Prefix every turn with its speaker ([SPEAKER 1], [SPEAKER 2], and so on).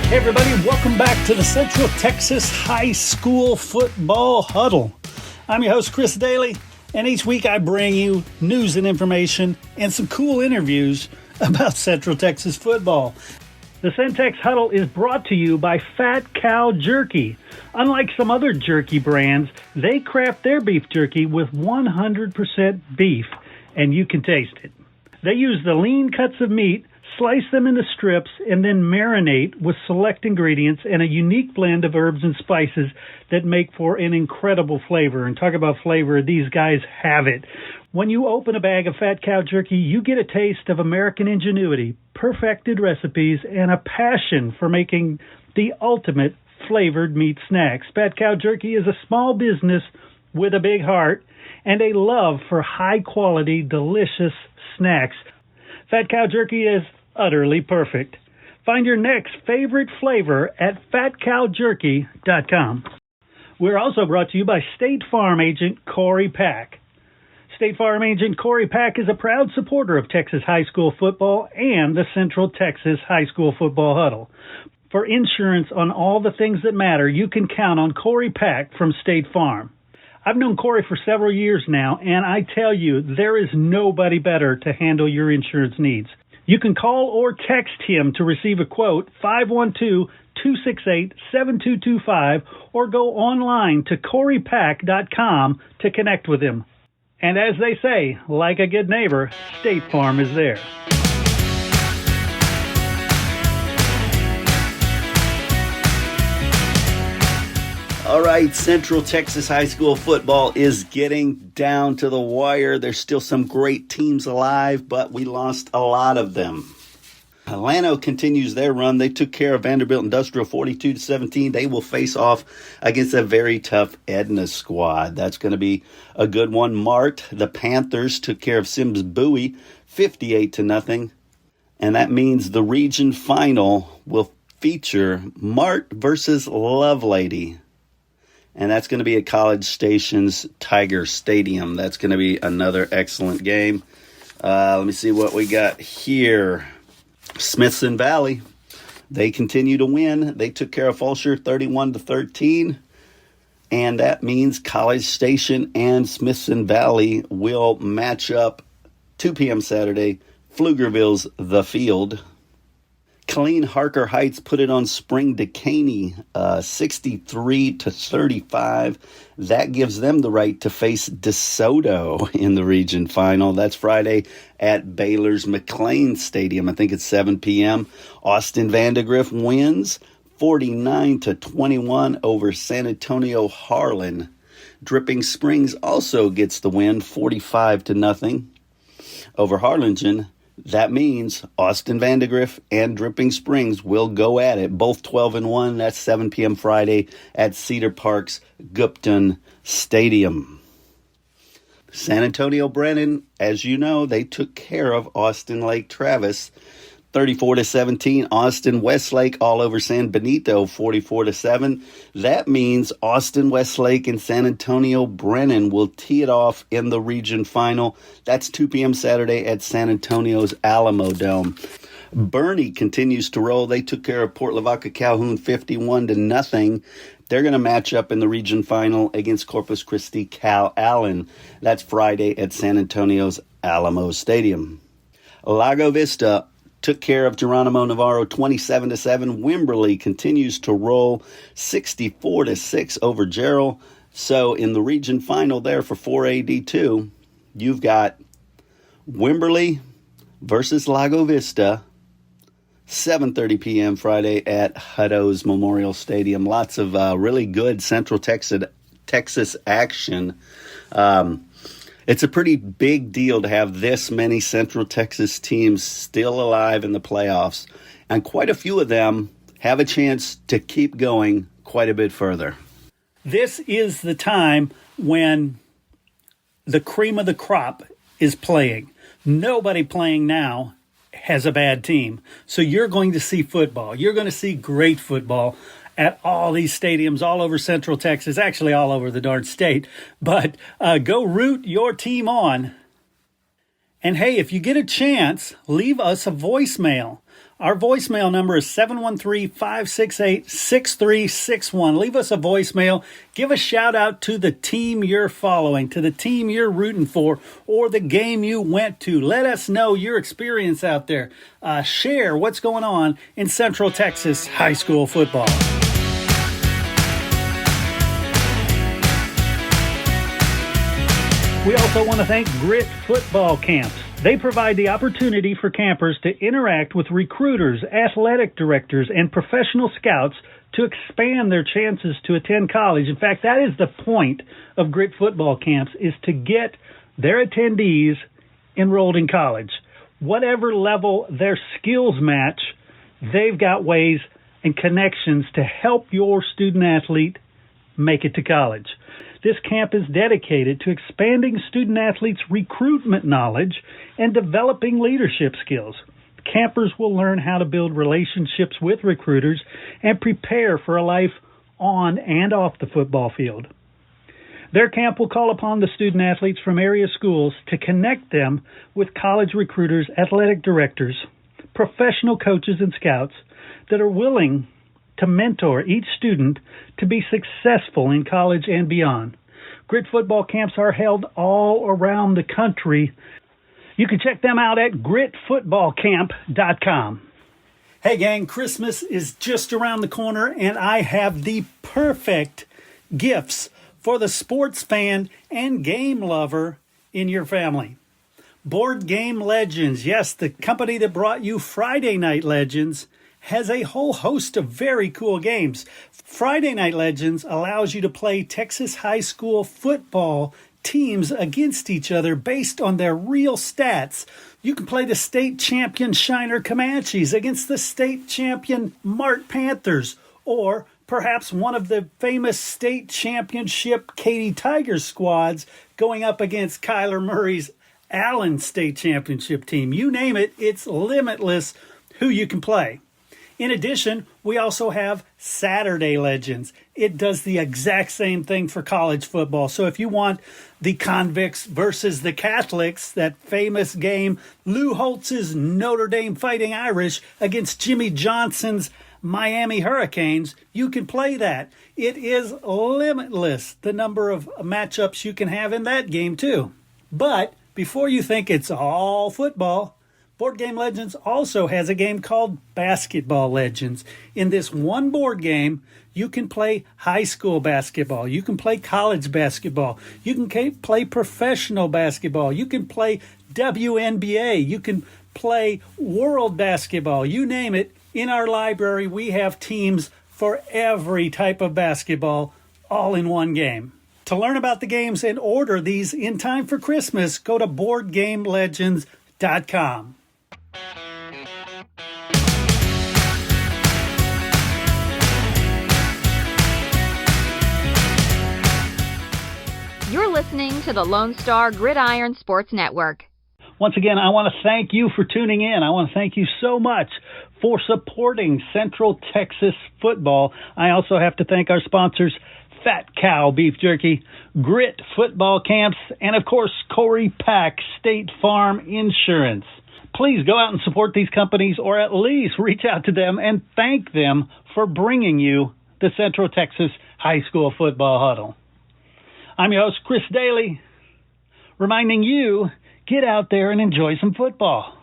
[SPEAKER 1] Hey everybody, welcome back to the Central Texas High School Football Huddle. I'm your host, Chris Daly, and each week I bring you news and information and some cool interviews about Central Texas football. The Centex Huddle is brought to you by Fat Cow Jerky. Unlike some other jerky brands, they craft their beef jerky with 100% beef, and you can taste it. They use the lean cuts of meat, slice them into strips, and then marinate with select ingredients and a unique blend of herbs and spices that make for an incredible flavor. And talk about flavor, these guys have it. When you open a bag of Fat Cow Jerky, you get a taste of American ingenuity, perfected recipes, and a passion for making the ultimate flavored meat snacks. Fat Cow Jerky is a small business with a big heart and a love for high-quality, delicious snacks. Fat Cow Jerky is utterly perfect. Find your next favorite flavor at fatcowjerky.com. We're also brought to you by State Farm agent Corey Pack. State Farm agent Corey Pack is a proud supporter of Texas high school football and the Central Texas High School Football Huddle. For insurance on all the things that matter, you can count on Corey Pack from State Farm. I've known Corey for several years now, and I tell you, there is nobody better to handle your insurance needs. You can call or text him to receive a quote, 512-268-7225, or go online to CoreyPack.com to connect with him. And as they say, like a good neighbor, State Farm is there.
[SPEAKER 2] All right, Central Texas High School football is getting down to the wire. There's still some great teams alive, but we lost a lot of them. Llano continues their run. They took care of Vanderbilt Industrial 42-17. They will face off against a very tough Edna squad. That's going to be a good one. Mart, the Panthers, took care of Sims Bowie 58-0. And that means the region final will feature Mart versus Lovelady. And that's going to be at College Station's Tiger Stadium. That's going to be another excellent game. Let me see what we got here. Smithson Valley, they continue to win. They took care of Fulshear 31-13. And that means College Station and Smithson Valley will match up 2 p.m. Saturday. Pflugerville's The Field. Killeen Harker Heights put it on Spring Decaney 63-35. That gives them the right to face DeSoto in the region final. That's Friday at Baylor's McLean Stadium. I think it's 7 p.m. Austin Vandegrift wins 49-21 over San Antonio Harlan. Dripping Springs also gets the win 45-0 over Harlingen. That means Austin Vandegrift and Dripping Springs will go at it. Both 12-1. That's 7 p.m. Friday at Cedar Park's Gupton Stadium. San Antonio Brennan, as you know, they took care of Austin Lake Travis 34-17. Austin Westlake all over San Benito 44-7. That means Austin Westlake and San Antonio Brennan will tee it off in the region final. That's 2 p.m. Saturday at San Antonio's Alamo Dome. Bernie continues to roll. They took care of Port Lavaca Calhoun 51-0. They're going to match up in the region final against Corpus Christi Cal Allen. That's Friday at San Antonio's Alamo Stadium. Lago Vista took care of Geronimo Navarro 27-7. Wimberley continues to roll 64-6 over Gerald. So in the region final there for 4AD2, you've got Wimberley versus Lago Vista, 7:30 p.m. Friday at Hutto's Memorial Stadium. Lots of really good Central Texas action. It's a pretty big deal to have this many Central Texas teams still alive in the playoffs, and quite a few of them have a chance to keep going quite a bit further.
[SPEAKER 1] This is the time when the cream of the crop is playing. Nobody playing now has a bad team. So you're going to see football. You're going to see great football at all these stadiums all over Central Texas, actually all over the darn state. But go root your team on. And hey, if you get a chance, leave us a voicemail. Our voicemail number is 713-568-6361. Leave us a voicemail. Give a shout out to the team you're following, to the team you're rooting for, or the game you went to. Let us know your experience out there. Share what's going on in Central Texas high school football. We also want to thank Grit Football Camps. They provide the opportunity for campers to interact with recruiters, athletic directors, and professional scouts to expand their chances to attend college. In fact, that is the point of Grit Football Camps, is to get their attendees enrolled in college. Whatever level their skills match, they've got ways and connections to help your student athlete make it to college. This camp is dedicated to expanding student athletes' recruitment knowledge and developing leadership skills. Campers will learn how to build relationships with recruiters and prepare for a life on and off the football field. Their camp will call upon the student athletes from area schools to connect them with college recruiters, athletic directors, professional coaches, and scouts that are willing to mentor each student to be successful in college and beyond. Grit football camps are held all around the country. You can check them out at gritfootballcamp.com. Hey gang, Christmas is just around the corner, and I have the perfect gifts for the sports fan and game lover in your family. Board Game Legends, yes, the company that brought you Friday Night Legends, has a whole host of very cool games. Friday Night Legends allows you to play Texas high school football teams against each other based on their real stats. You can play the state champion Shiner Comanches against the state champion Mart Panthers, or perhaps one of the famous state championship Katy Tigers squads going up against Kyler Murray's Allen State Championship team. You name it, it's limitless who you can play. In addition, we also have Saturday Legends. It does the exact same thing for college football. So if you want the Convicts versus the Catholics, that famous game, Lou Holtz's Notre Dame Fighting Irish against Jimmy Johnson's Miami Hurricanes, you can play that. It is limitless, the number of matchups you can have in that game too. But before you think it's all football, Board Game Legends also has a game called Basketball Legends. In this one board game, you can play high school basketball. You can play college basketball. You can play professional basketball. You can play WNBA. You can play world basketball. You name it. In our library, we have teams for every type of basketball, all in one game. To learn about the games and order these in time for Christmas, go to BoardGameLegends.com.
[SPEAKER 3] You're listening to the Lone Star Gridiron Sports Network.
[SPEAKER 1] Once again, I want to thank you for tuning in. I want to thank you so much for supporting Central Texas football. I also have to thank our sponsors, Fat Cow Beef Jerky, Grit Football Camps, and of course, Corey Pack State Farm Insurance. Please go out and support these companies, or at least reach out to them and thank them for bringing you the Central Texas High School Football Huddle. I'm your host, Chris Daly, reminding you, get out there and enjoy some football.